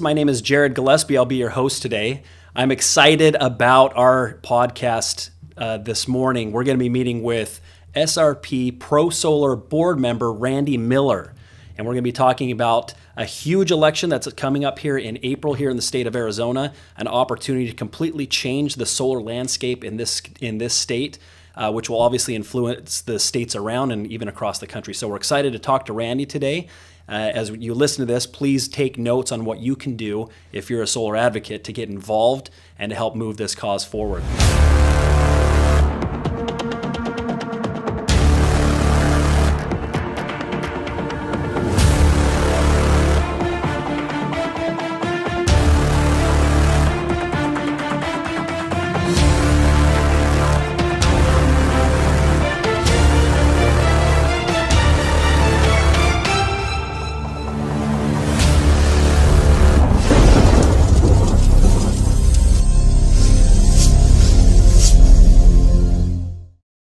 My name is Jared Gillespie. I'll be your host today. I'm excited about our podcast this morning. We're going to be meeting with SRP Prosolar board member Randy Miller, and we're going to be talking about a huge election that's coming up here in April here in the state of Arizona, an opportunity to completely change the solar landscape in this state, which will obviously influence the states around and even across the country. So we're excited to talk to Randy today. As you listen to this, please take notes on what you can do if you're a solar advocate to get involved and to help move this cause forward.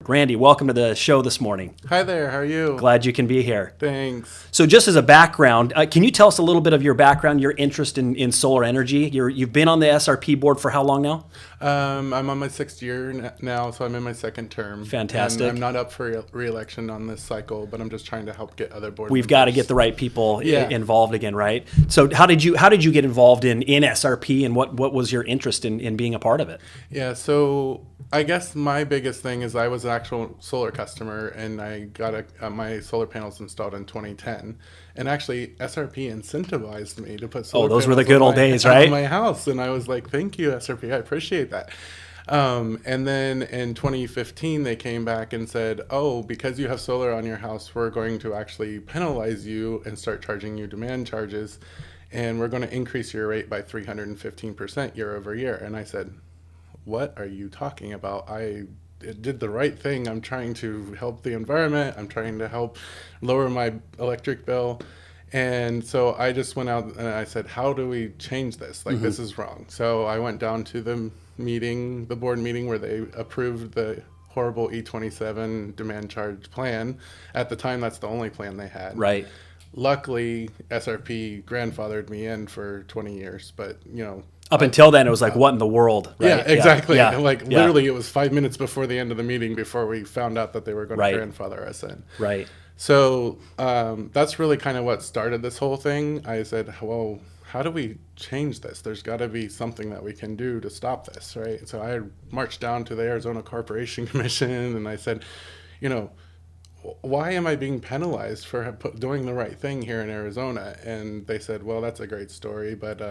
Randy, welcome to the show this morning. Hi there, how are you? Glad you can be here. Thanks. So just as a background, can you tell us a little bit of your background, your interest in solar energy? You've been on the SRP board for how long now? I'm on my 6th year now, so I'm in my 2nd term. Fantastic. And I'm not up for re-election on this cycle, but I'm just trying to help get other board We've members. got to get the right people involved again, right? So how did you get involved in SRP, and what was your interest in being a part of it? Yeah, so I guess my biggest thing is I was an actual solar customer, and I got my solar panels installed in 2010. And actually, SRP incentivized me to put solar panels those were the good old days, right? on my house. And I was like, thank you, SRP. I appreciate that. And then in 2015, they came back and said, oh, because you have solar on your house, we're going to actually penalize you and start charging you demand charges. And we're going to increase your rate by 315% year over year. And I said, what are you talking about? I did the right thing. I'm trying to help the environment. I'm trying to help lower my electric bill. And so I just went out and I said, how do we change this? Like, this is wrong. So I went down to the board meeting where they approved the horrible E27 demand charge plan. At the time, that's the only plan they had. Right. Luckily, SRP grandfathered me in for 20 years, but Up until then, it was like, what in the world? Right? Yeah, exactly. Yeah. Literally, it was 5 minutes before the end of the meeting before we found out that they were going to grandfather us in. Right. So that's really kind of what started this whole thing. I said, well, how do we change this? There's got to be something that we can do to stop this, right? So I marched down to the Arizona Corporation Commission and I said, why am I being penalized for doing the right thing here in Arizona? And they said, well, that's a great story, but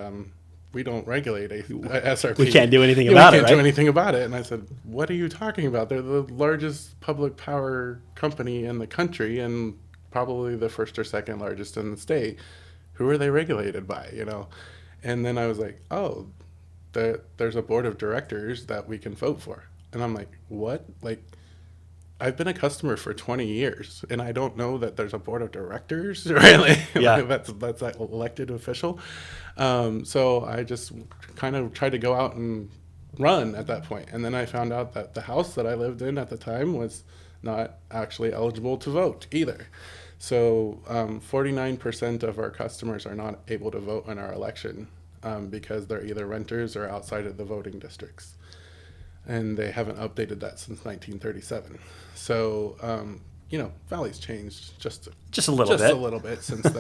we don't regulate SRP. We can't do anything about it, We can't do anything about it. And I said, what are you talking about? They're the largest public power company in the country and probably the first or second largest in the state. Who are they regulated by, And then I was like, oh, there's a board of directors that we can vote for. And I'm like, what? I've been a customer for 20 years, and I don't know that there's a board of directors, right? That's an elected official. So I just kind of tried to go out and run at that point. And then I found out that the house that I lived in at the time was not actually eligible to vote either. So 49% of our customers are not able to vote in our election because they're either renters or outside of the voting districts. And they haven't updated that since 1937. So, Valley's changed just a little bit since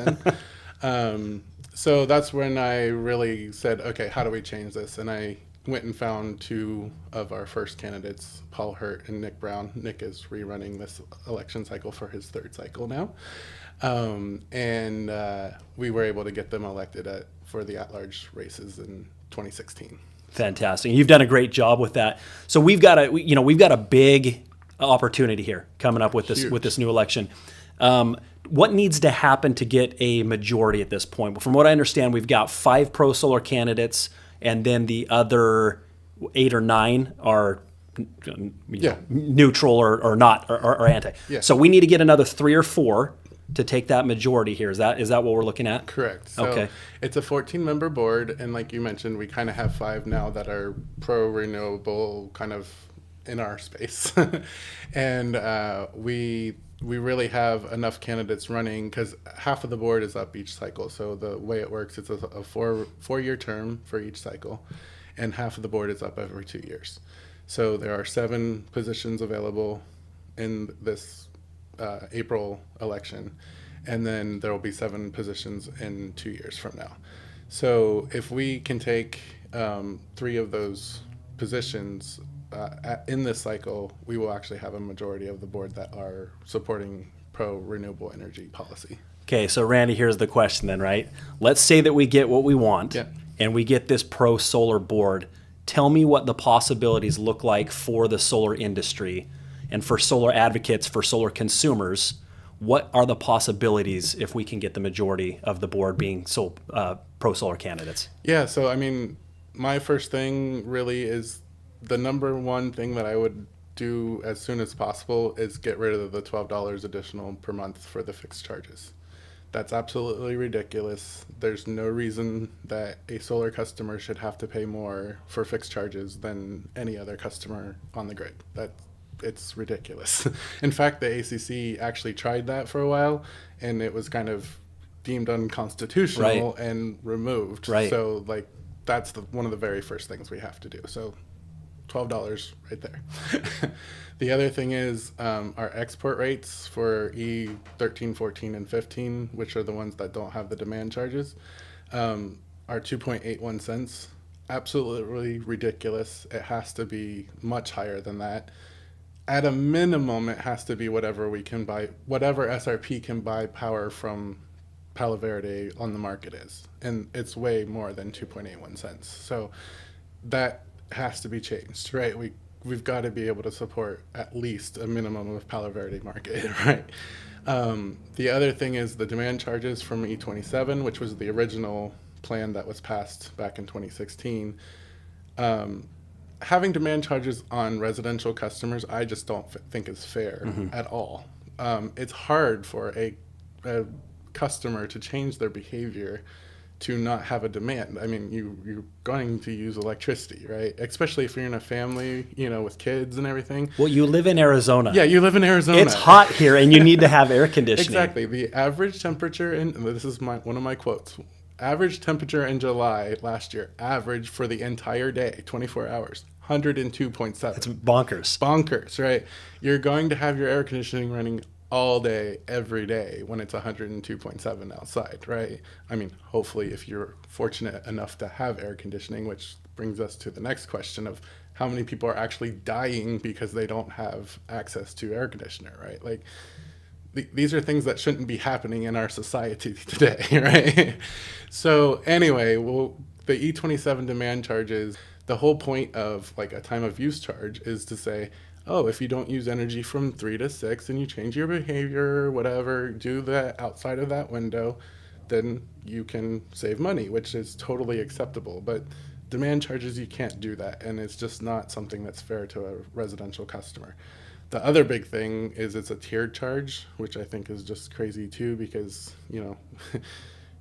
then. So that's when I really said, okay, how do we change this? And I went and found 2 of our first candidates, Paul Hurt and Nick Brown. Nick is rerunning this election cycle for his 3rd cycle now. And we were able to get them elected for the at-large races in 2016. Fantastic. You've done a great job with that. So we've got a big opportunity here coming up with this new election. What needs to happen to get a majority at this point? From what I understand, we've got 5 Prosolar candidates, and then the other 8 or 9 are neutral or not or anti. Yeah. So we need to get another 3 or 4 to take that majority here. Is that what we're looking at? Correct. So it's a 14-member board, and like you mentioned, we kind of have 5 now that are pro-renewable kind of in our space. And we we really have enough candidates running because half of the board is up each cycle. So the way it works, it's a four-year term for each cycle, and half of the board is up every 2 years. So there are 7 positions available in this April election, and then there will be 7 positions in 2 years from now. So if we can take 3 of those positions in this cycle, we will actually have a majority of the board that are supporting pro-renewable energy policy. Okay, so Randy, here's the question then, right? Let's say that we get what we want, Yeah. and we get this pro-solar board. Tell me what the possibilities look like for the solar industry and for solar advocates, for solar consumers. What are the possibilities if we can get the majority of the board being pro-solar candidates? Yeah, so I mean, my first thing really is the number one thing that I would do as soon as possible is get rid of the $12 additional per month for the fixed charges. That's absolutely ridiculous. There's no reason that a solar customer should have to pay more for fixed charges than any other customer on the grid. It's ridiculous. In fact, the ACC actually tried that for a while, and it was kind of deemed unconstitutional and removed. Right. So like that's one of the very first things we have to do. So $12 right there. The other thing is our export rates for E13, 14, and 15, which are the ones that don't have the demand charges, are 2.81 cents. Absolutely ridiculous. It has to be much higher than that. At a minimum, it has to be whatever we can buy, whatever SRP can buy power from Palo Verde on the market is. And it's way more than 2.81 cents. So that has to be changed, right? We've got to be able to support at least a minimum of Palo Verde market, right? The other thing is the demand charges from E27, which was the original plan that was passed back in 2016. Having demand charges on residential customers, I just don't think is fair at all. It's hard for a customer to change their behavior to not have a demand. I mean, you're going to use electricity, right? Especially if you're in a family, with kids and everything. Well, you live in Arizona. Yeah, you live in Arizona. It's hot here, and you need to have air conditioning. Exactly. The average temperature this is one of my quotes. Average temperature in July last year, average for the entire day, 24 hours, 102.7. It's bonkers. Bonkers, right? You're going to have your air conditioning running all day, every day when it's 102.7 outside, right? I mean, hopefully if you're fortunate enough to have air conditioning, which brings us to the next question of how many people are actually dying because they don't have access to air conditioner, right? Like these are things that shouldn't be happening in our society today, right? So anyway, the E27 demand charges, the whole point of like a time of use charge is to say, oh, if you don't use energy from 3 to 6 and you change your behavior, whatever, do that outside of that window, then you can save money, which is totally acceptable. But demand charges, you can't do that. And it's just not something that's fair to a residential customer. The other big thing is it's a tiered charge, which I think is just crazy too, because,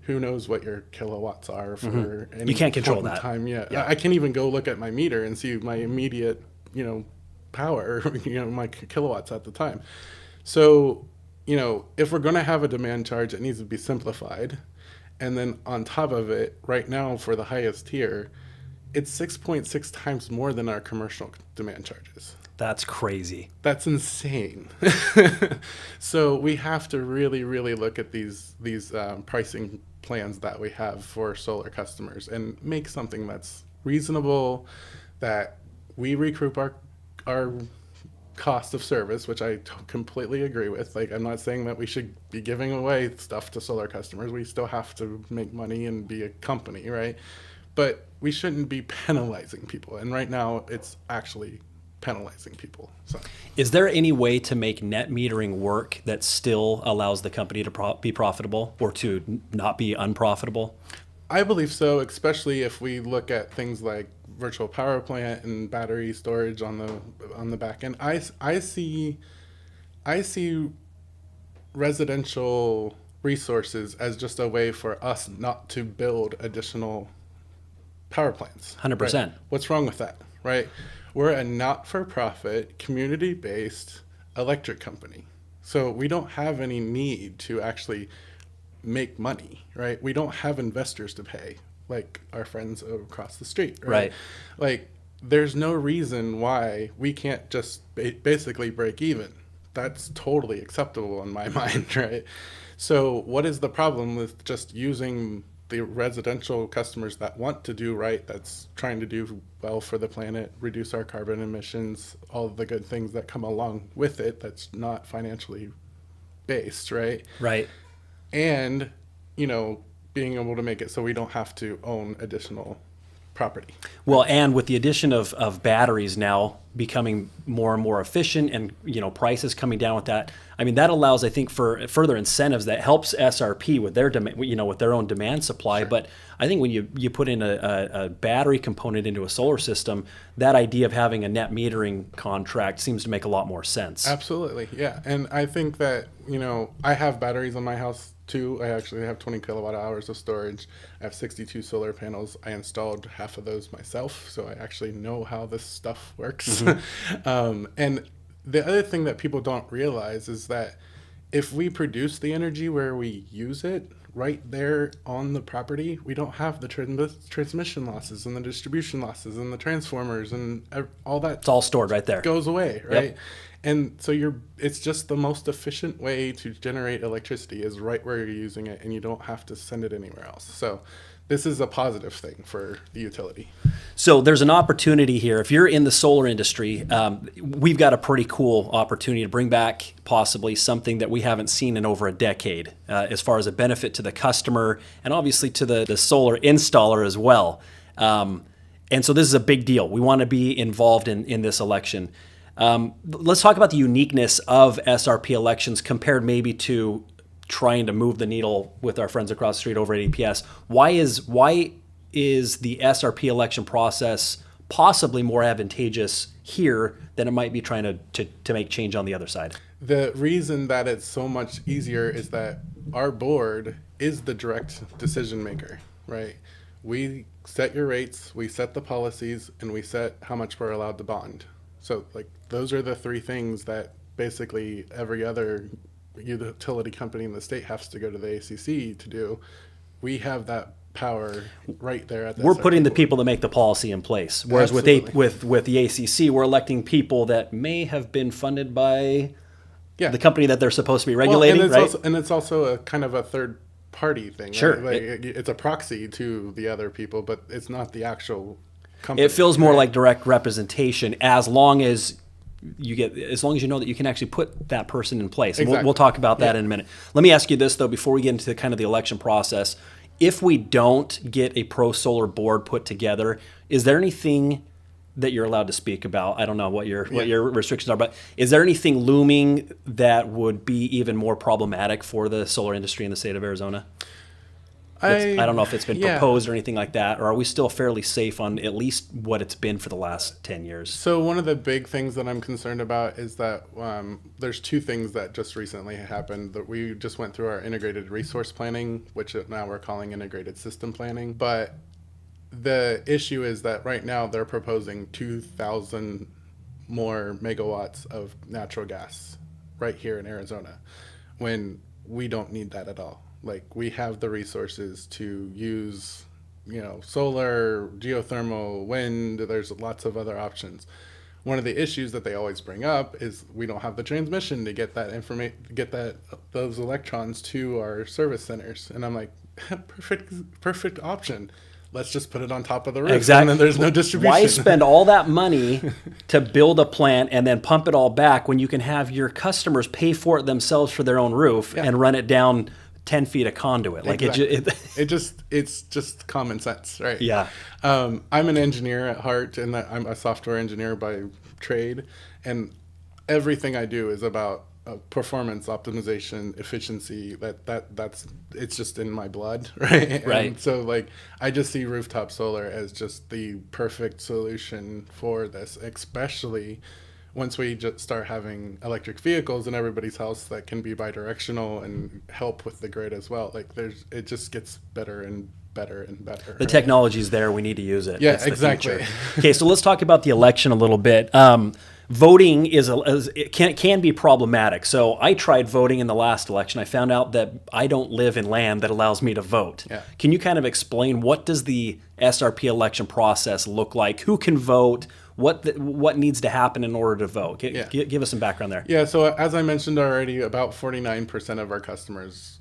who knows what your kilowatts are for any You can't control point in that. time yet. Yeah. I can't even go look at my meter and see my immediate, power, my kilowatts at the time. So, if we're going to have a demand charge, it needs to be simplified. And then on top of it, right now for the highest tier, it's 6.6 times more than our commercial demand charges. That's crazy. That's insane. So we have to really, really look at these pricing plans that we have for solar customers and make something that's reasonable, that we recoup our cost of service, which I completely agree with. Like, I'm not saying that we should be giving away stuff to solar customers. We still have to make money and be a company, right? But we shouldn't be penalizing people. And right now, it's actually penalizing people. So, is there any way to make net metering work that still allows the company to be profitable or to not be unprofitable? I believe so, especially if we look at things like virtual power plant and battery storage on the back end. I see residential resources as just a way for us not to build additional power plants. 100%. Right? What's wrong with that, right? We're a not-for-profit, community-based electric company. So we don't have any need to actually make money, right? We don't have investors to pay like our friends across the street, right? Right. Like there's no reason why we can't just basically break even. That's totally acceptable in my mind, right? So what is the problem with just using the residential customers that want to do right, that's trying to do well for the planet, reduce our carbon emissions, all of the good things that come along with it, that's not financially based, right? Right. And, you know, being able to make it so we don't have to own additional property. Well, and with the addition of batteries now becoming more and more efficient, and you know, prices coming down with that, I mean, that allows, I think, for further incentives that helps SRP with their demand, you know, with their own demand supply. Sure. But I think when you put in a battery component into a solar system, that idea of having a net metering contract seems to make a lot more sense. Absolutely, yeah. And I think that, you know, I have batteries on my house too. I actually have 20 kilowatt hours of storage. I have 62 solar panels. I installed half of those myself, so I actually know how this stuff works. And the other thing that people don't realize is that if we produce the energy where we use it right there on the property, we don't have the transmission losses and the distribution losses and the transformers and all that. It's all stored right there. Goes away, right? Yep. And so it's just the most efficient way to generate electricity is right where you're using it, and you don't have to send it anywhere else. So this is a positive thing for the utility. So there's an opportunity here. If you're in the solar industry, we've got a pretty cool opportunity to bring back possibly something that we haven't seen in over a decade, as far as a benefit to the customer and obviously to the solar installer as well. And so this is a big deal. We want to be involved in this election. Let's talk about the uniqueness of SRP elections compared maybe to trying to move the needle with our friends across the street over at EPS. Why is the SRP election process possibly more advantageous here than it might be trying to make change on the other side? The reason that it's so much easier is that our board is the direct decision maker, right? We set your rates, we set the policies, and we set how much we're allowed to bond. So like those are the three things that basically every other utility company in the state has to go to the ACC to do. We have that power right there at the We're SRP putting the board. people to make the policy in place. Whereas with the ACC, we're electing people that may have been funded by the company that they're supposed to be regulating, right? And it's also a kind of a third party thing. Sure. Like it's a proxy to the other people, but it's not the actual company. It feels more like direct representation as long as you know that you can actually put that person in place. And Exactly. we'll talk about that in a minute. Let me ask you this, though, before we get into kind of the election process. If we don't get a Prosolar board put together, is there anything that you're allowed to speak about? I don't know what your restrictions are, but is there anything looming that would be even more problematic for the solar industry in the state of Arizona? I don't know if it's been proposed or anything like that, or are we still fairly safe on at least what it's been for the last 10 years? So one of the big things that I'm concerned about is that there's two things that just recently happened. That we just went through our integrated resource planning, which now we're calling integrated system planning. But the issue is that right now they're proposing 2,000 more megawatts of natural gas right here in Arizona, when we don't need that at all. Like we have the resources to use, you know, solar, geothermal, wind. There's lots of other options. One of the issues that they always bring up is we don't have the transmission to get that those electrons to our service centers. And I'm like, perfect option. Let's just put it on top of the roof. Exactly. And then there's no distribution. Why spend all that money to build a plant and then pump it all back when you can have your customers pay for it themselves for their own roof and run it down 10 feet of conduit? Like it's just common sense, right? Yeah. I'm an engineer at heart, and I'm a software engineer by trade, and everything I do is about performance optimization, efficiency. That's it's just in my blood, right? Right. And so like I just see rooftop solar as just the perfect solution for this, especially once we just start having electric vehicles in everybody's house that can be bidirectional and help with the grid as well. Like it just gets better and better and better. The technology's there. We need to use it. Yeah, It's the exactly. future. Okay, so let's talk about the election a little bit. voting it can be problematic. So I tried voting in the last election. I found out that I don't live in land that allows me to vote. Yeah. Can you kind of explain what does the SRP election process look like? Who can vote? What needs to happen in order to vote? Give us some background there. Yeah, so as I mentioned already, about 49% of our customers,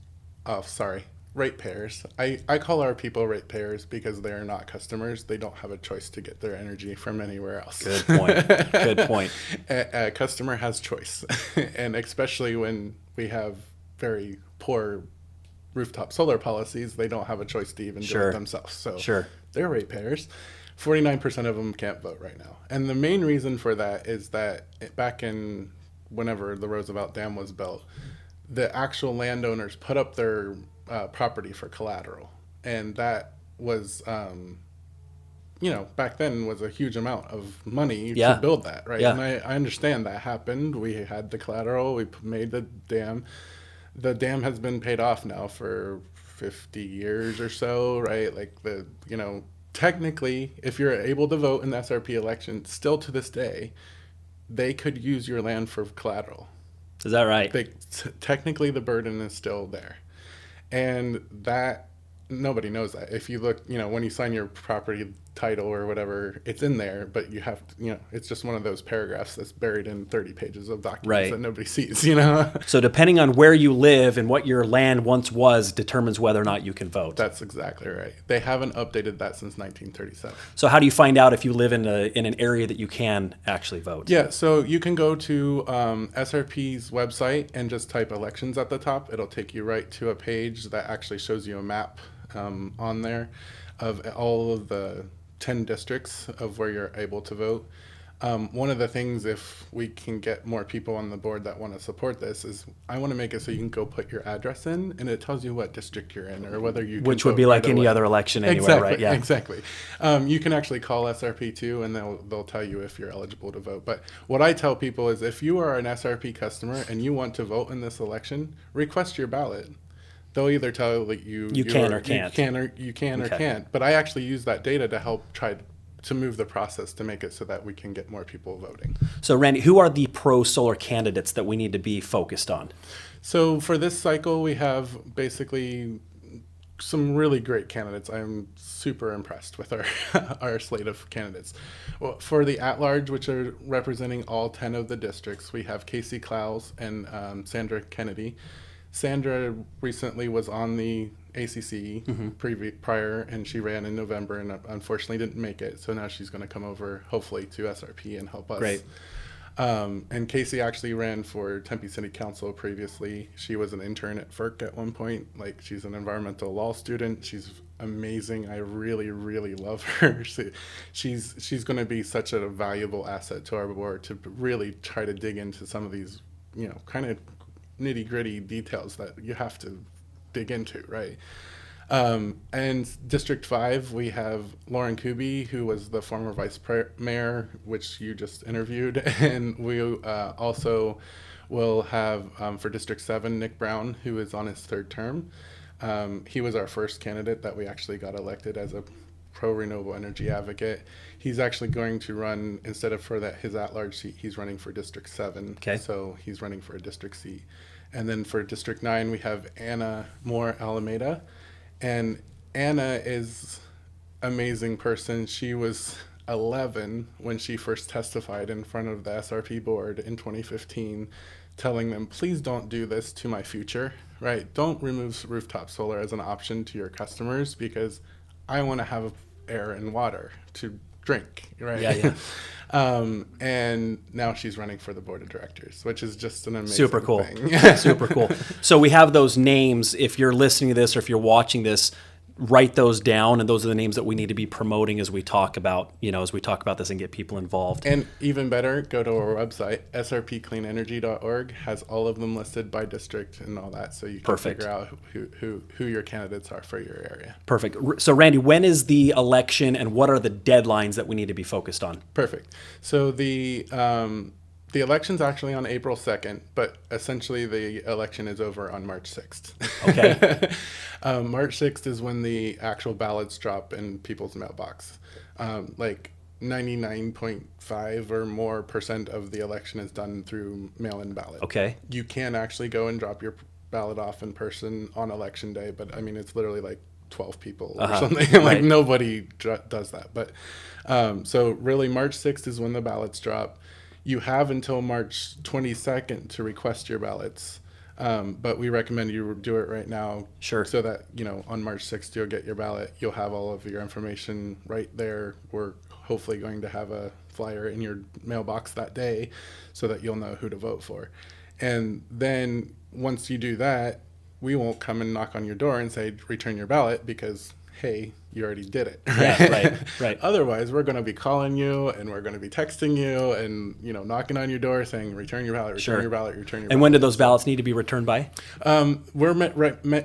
ratepayers. I call our people ratepayers because they're not customers. They don't have a choice to get their energy from anywhere else. Good point. Good point. A customer has choice, and especially when we have very poor rooftop solar policies, they don't have a choice to even do it themselves. So they're ratepayers. 49% of them can't vote right now. And the main reason for that is that back in whenever the Roosevelt Dam was built, the actual landowners put up their property for collateral. And that was, back then was a huge amount of money to build that, right? Yeah. And I understand that happened. We had the collateral. We made the dam. The dam has been paid off now for 50 years or so, right? Like technically, if you're able to vote in the SRP election, still to this day, they could use your land for collateral. Is that right? Technically, the burden is still there. And that, nobody knows that. If you look, when you sign your property title or whatever, it's in there, but you have to, it's just one of those paragraphs that's buried in 30 pages of documents that nobody sees, So depending on where you live and what your land once was determines whether or not you can vote. That's exactly right. They haven't updated that since 1937. So how do you find out if you live in an area that you can actually vote? Yeah, so you can go to SRP's website and just type elections at the top. It'll take you right to a page that actually shows you a map on there of all of the 10 districts of where you're able to vote. One of the things, if we can get more people on the board that want to support this, is I want to make it so you can go put your address in, and it tells you what district you're in or whether you can Which would be like any other election anywhere, right? Yeah, exactly. You can actually call SRP too, and they'll tell you if you're eligible to vote. But what I tell people is, if you are an SRP customer and you want to vote in this election, request your ballot. They'll either tell that you can or can't. You can or can't. But I actually use that data to help try to move the process to make it so that we can get more people voting. So Randy, who are the pro-solar candidates that we need to be focused on? So for this cycle, we have basically some really great candidates. I'm super impressed with our slate of candidates. Well, for the at-large, which are representing all 10 of the districts, we have Casey Clowes and Sandra Kennedy. Sandra recently was on the ACC prior, and she ran in November and unfortunately didn't make it. So now she's going to come over, hopefully, to SRP and help us. Great. And Casey actually ran for Tempe City Council previously. She was an intern at FERC at one point. Like, she's an environmental law student. She's amazing. I really, really love her. She's going to be such a valuable asset to our board to really try to dig into some of these, kind of nitty-gritty details that you have to dig into, right? And District 5, we have Lauren Kuby, who was the former vice mayor, which you just interviewed. And we also will have, for District 7, Nick Brown, who is on his third term. He was our first candidate that we actually got elected as a pro-renewable energy advocate. He's actually going to run, instead of for his at-large seat, he's running for District 7. Okay. So he's running for a district seat. And then for District 9, we have Anna Moore Alameda. And Anna is an amazing person. She was 11 when she first testified in front of the SRP board in 2015, telling them, please don't do this to my future, right? Don't remove rooftop solar as an option to your customers because I want to have air and water to drink, right? Yeah. And now she's running for the board of directors, which is just an amazing Super cool. thing. Super cool. So we have those names. If you're listening to this or if you're watching this, write those down, and those are the names that we need to be promoting as we talk about, this and get people involved. And even better, go to our website, srpcleanenergy.org, has all of them listed by district and all that, so you can figure out who your candidates are for your area. Perfect. So Randy, when is the election and what are the deadlines that we need to be focused on? Perfect. So the election's actually on April 2nd, but essentially the election is over on March 6th. Okay. March 6th is when the actual ballots drop in people's mailbox. 99.5 or more percent of the election is done through mail-in ballot. Okay. You can actually go and drop your ballot off in person on election day, but I mean, it's literally like 12 people or something. Like Right. nobody does that. But so really March 6th is when the ballots drop. You have until March 22nd to request your ballots. But we recommend you do it right now. Sure. So that, on March 6th, you'll get your ballot. You'll have all of your information right there. We're hopefully going to have a flyer in your mailbox that day so that you'll know who to vote for. And then once you do that, we won't come and knock on your door and say, return your ballot, because, hey, you already did it. Yeah, right. Otherwise, we're going to be calling you and we're going to be texting you and, knocking on your door saying, return your ballot, return your ballot, return your ballot. And when do those ballots need to be returned by? We're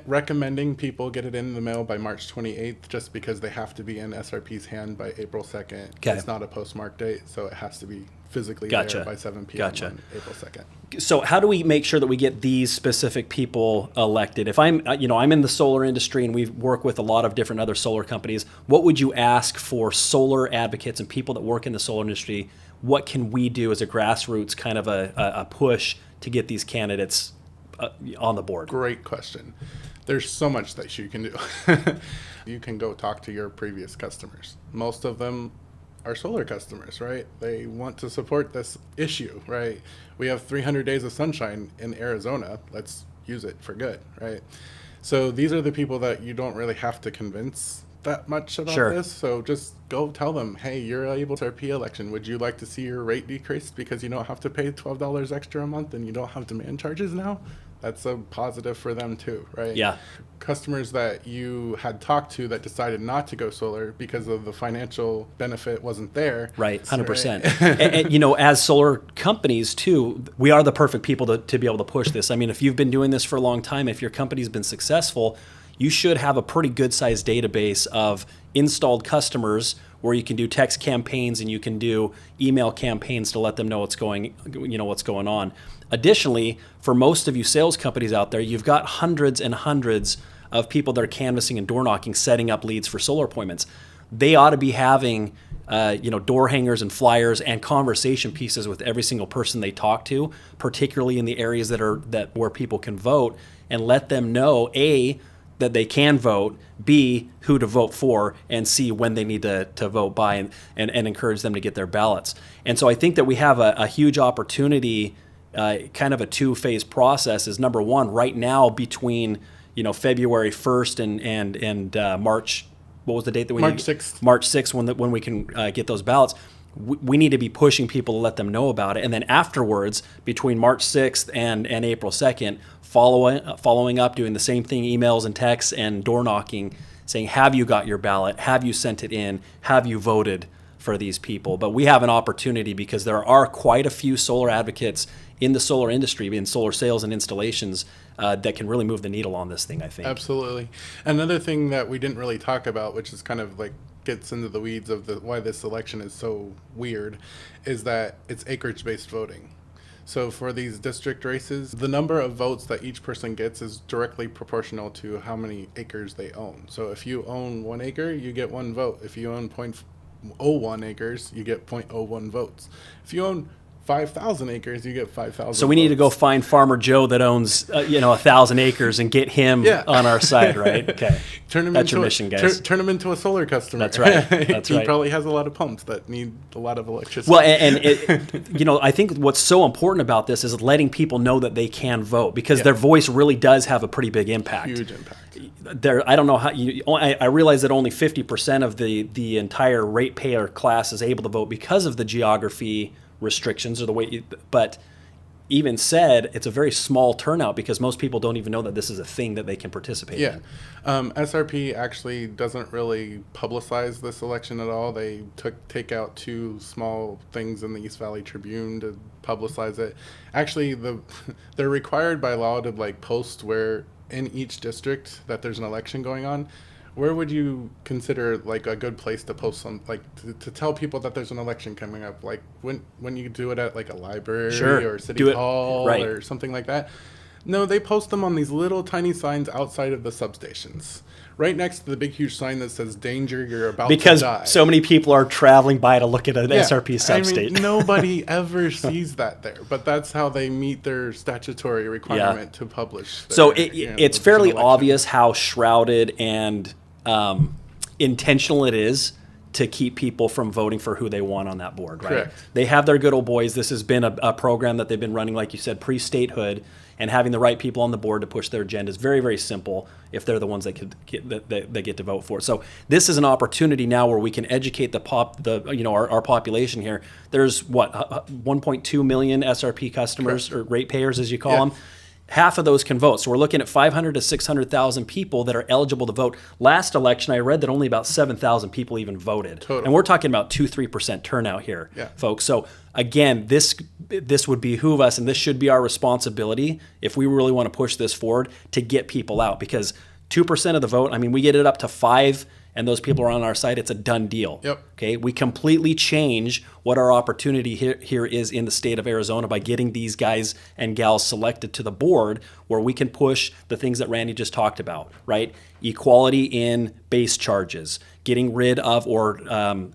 recommending people get it in the mail by March 28th, just because they have to be in SRP's hand by April 2nd. Okay. It's not a postmark date, so it has to be physically Gotcha. there by 7 p.m. Gotcha. on April 2nd. So how do we make sure that we get these specific people elected? If I'm in the solar industry and we work with a lot of different other solar companies, what would you ask for solar advocates and people that work in the solar industry? What can we do as a grassroots kind of a push to get these candidates on the board? Great question. There's so much that you can do. You can go talk to your previous customers. Most of them are solar customers, right? They want to support this issue, right? We have 300 days of sunshine in Arizona. Let's use it for good, right? So these are the people that you don't really have to convince that much about Sure. this. So just go tell them, hey, you're able to SRP election. Would you like to see your rate decreased because you don't have to pay $12 extra a month and you don't have demand charges now? That's a positive for them too, right? Yeah. Customers that you had talked to that decided not to go solar because of the financial benefit wasn't there. Right, 100%. Right? and, as solar companies too, we are the perfect people to be able to push this. I mean, if you've been doing this for a long time, if your company's been successful, you should have a pretty good sized database of installed customers where you can do text campaigns and you can do email campaigns to let them know what's going on. Additionally, for most of you sales companies out there, you've got hundreds and hundreds of people that are canvassing and door knocking, setting up leads for solar appointments. They ought to be having door hangers and flyers and conversation pieces with every single person they talk to, particularly in the areas that where people can vote, and let them know A, that they can vote, B, who to vote for, and C, when they need to vote by, and encourage them to get their ballots. And so I think that we have a huge opportunity, kind of a two-phase process. Is number one, right now between February 1st and March, what was the date that we March 6th. March 6th, when we can get those ballots. We need to be pushing people to let them know about it. And then afterwards, between March 6th and April 2nd, following up, doing the same thing, emails and texts and door knocking, saying, have you got your ballot? Have you sent it in? Have you voted for these people? But we have an opportunity because there are quite a few solar advocates in the solar industry, in solar sales and installations, that can really move the needle on this thing, I think. Absolutely. Another thing that we didn't really talk about, which is kind of like gets into the weeds of why this election is so weird, is that it's acreage-based voting. So for these district races, the number of votes that each person gets is directly proportional to how many acres they own. So if you own 1 acre, you get 1 vote. If you own 0.01 acres, you get 0.01 votes. If you own 5,000 acres, you get 5,000. So we need to go find Farmer Joe that owns 1,000 acres and get him on our side, right? Okay. That's your mission, guys. Turn him into a solar customer. That's right. That's he right. probably has a lot of pumps that need a lot of electricity. Well, and I think what's so important about this is letting people know that they can vote, because their voice really does have a pretty big impact. Huge impact. I don't know how I realize that only 50% of the entire ratepayer class is able to vote because of the geography restrictions or the way, but even said, it's a very small turnout because most people don't even know that this is a thing that they can participate in. SRP actually doesn't really publicize this election at all. They take out 2 small things in the East Valley Tribune to publicize it. Actually, they're required by law to post where in each district that there's an election going on. Where would you consider a good place to post some, to tell people that there's an election coming up? When you do it at a library or city hall or something like that. No, they post them on these little tiny signs outside of the substations, right next to the big huge sign that says "Danger, you're about to die." Because so many people are traveling by to look at an SRP substate. I mean, nobody ever sees that there, but that's how they meet their statutory requirement to publish. So it's fairly obvious how shrouded and intentional it is to keep people from voting for who they want on that board, right? Correct. They have their good old boys. This has been a program that they've been running, like you said, pre-statehood, and having the right people on the board to push their agenda is very, very simple if they're the ones that get to vote for it. So this is an opportunity now where we can educate our population here. There's 1.2 million SRP customers, or ratepayers as you call them. Half of those can vote. So we're looking at 500 to 600,000 people that are eligible to vote. Last election, I read that only about 7,000 people even voted. Total. And we're talking about 2-3% turnout here, folks. So again, this would behoove us, and this should be our responsibility if we really want to push this forward to get people out, because 2% of the vote, I mean, we get it up to 5%, and those people are on our side, it's a done deal. Yep. Okay, we completely change what our opportunity here is in the state of Arizona by getting these guys and gals selected to the board, where we can push the things that Randy just talked about, right? Equality in base charges, getting rid of or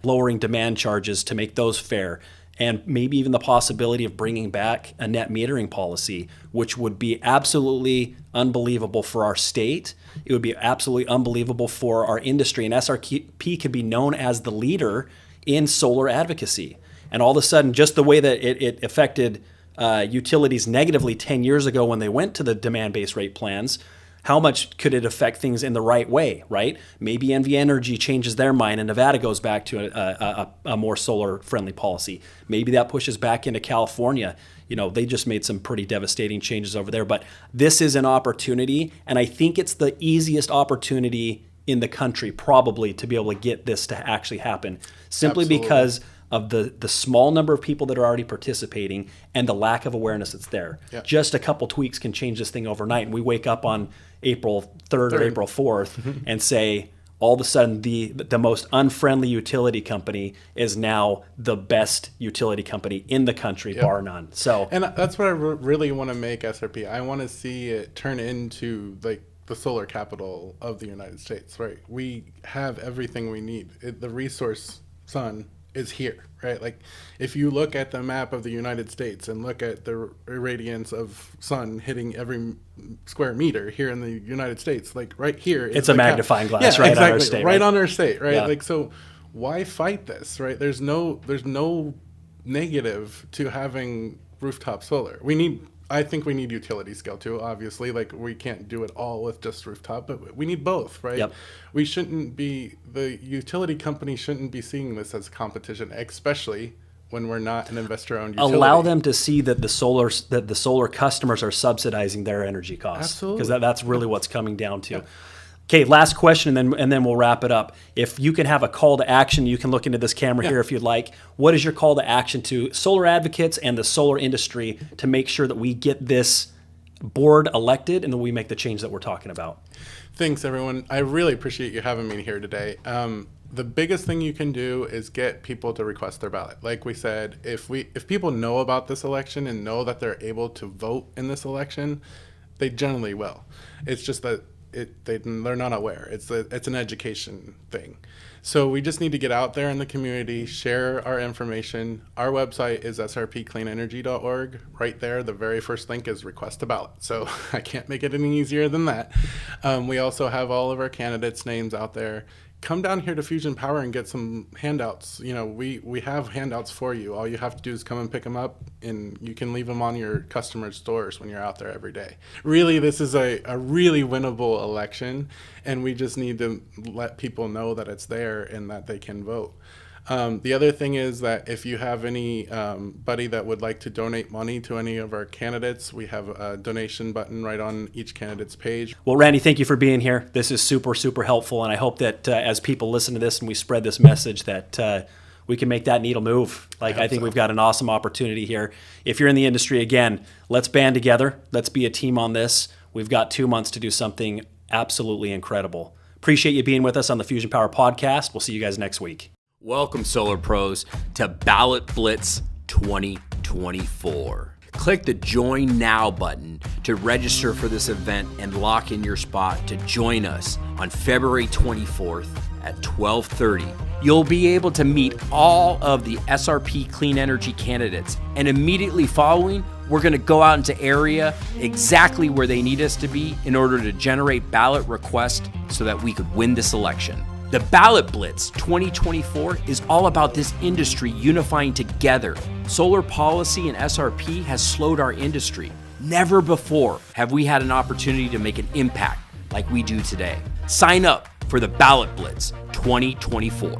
lowering demand charges to make those fair, and maybe even the possibility of bringing back a net metering policy, which would be absolutely unbelievable for our state. It would be absolutely unbelievable for our industry. And SRP could be known as the leader in solar advocacy. And all of a sudden, just the way that it affected utilities negatively 10 years ago when they went to the demand-based rate plans, how much could it affect things in the right way, right? Maybe NV Energy changes their mind and Nevada goes back to a more solar-friendly policy. Maybe that pushes back into California. You know, they just made some pretty devastating changes over there. But this is an opportunity, and I think it's the easiest opportunity in the country probably to be able to get this to actually happen, simply Absolutely. because of the small number of people that are already participating and the lack of awareness that's there. Yep. Just a couple tweaks can change this thing overnight. And we wake up on April 3rd or April 4th and say, all of a sudden, the most unfriendly utility company is now the best utility company in the country, bar none. So, and that's what I really want to make SRP. I want to see it turn into like the solar capital of the United States, right? We have everything we need. The resource sun is here, right? Like if you look at the map of the United States and look at the irradiance of sun hitting every square meter here in the United States, like right here, it's a magnifying glass on our state. Right on our state, right? Yeah. Like, so why fight this, right? There's no negative to having rooftop solar. I think we need utility scale too, obviously. Like we can't do it all with just rooftop, but we need both, right? Yep. The utility company shouldn't be seeing this as competition, especially when we're not an investor-owned utility. Allow them to see that the solar customers are subsidizing their energy costs. Absolutely. Because that's really what's coming down to. Yep. Okay, last question, and then we'll wrap it up. If you can have a call to action, you can look into this camera here if you'd like. What is your call to action to solar advocates and the solar industry to make sure that we get this board elected and that we make the change that we're talking about? Thanks, everyone. I really appreciate you having me here today. The biggest thing you can do is get people to request their ballot. Like we said, if people know about this election and know that they're able to vote in this election, they generally will. It's just that they're not aware. It's an education thing. So we just need to get out there in the community, share our information. Our website is srpcleanenergy.org. Right there, the very first link is request a ballot. So I can't make it any easier than that. We also have all of our candidates' names out there. Come down here to Fusion Power and get some handouts. You know, we have handouts for you. All you have to do is come and pick them up, and you can leave them on your customers' doors when you're out there every day. Really, this is a really winnable election, and we just need to let people know that it's there and that they can vote. The other thing is that if you have anybody that would like to donate money to any of our candidates, we have a donation button right on each candidate's page. Well, Randy, thank you for being here. This is super, super helpful, and I hope that as people listen to this and we spread this message that we can make that needle move. I think we've got an awesome opportunity here. If you're in the industry, again, let's band together. Let's be a team on this. We've got 2 months to do something absolutely incredible. Appreciate you being with us on the Fusion Power Podcast. We'll see you guys next week. Welcome, Solar Pros, to Ballot Blitz 2024. Click the Join Now button to register for this event and lock in your spot to join us on February 24th at 12:30. You'll be able to meet all of the SRP clean energy candidates, and immediately following, we're going to go out into area exactly where they need us to be in order to generate ballot requests so that we could win this election. The Ballot Blitz 2024 is all about this industry unifying together. Solar policy and SRP has slowed our industry. Never before have we had an opportunity to make an impact like we do today. Sign up for the Ballot Blitz 2024.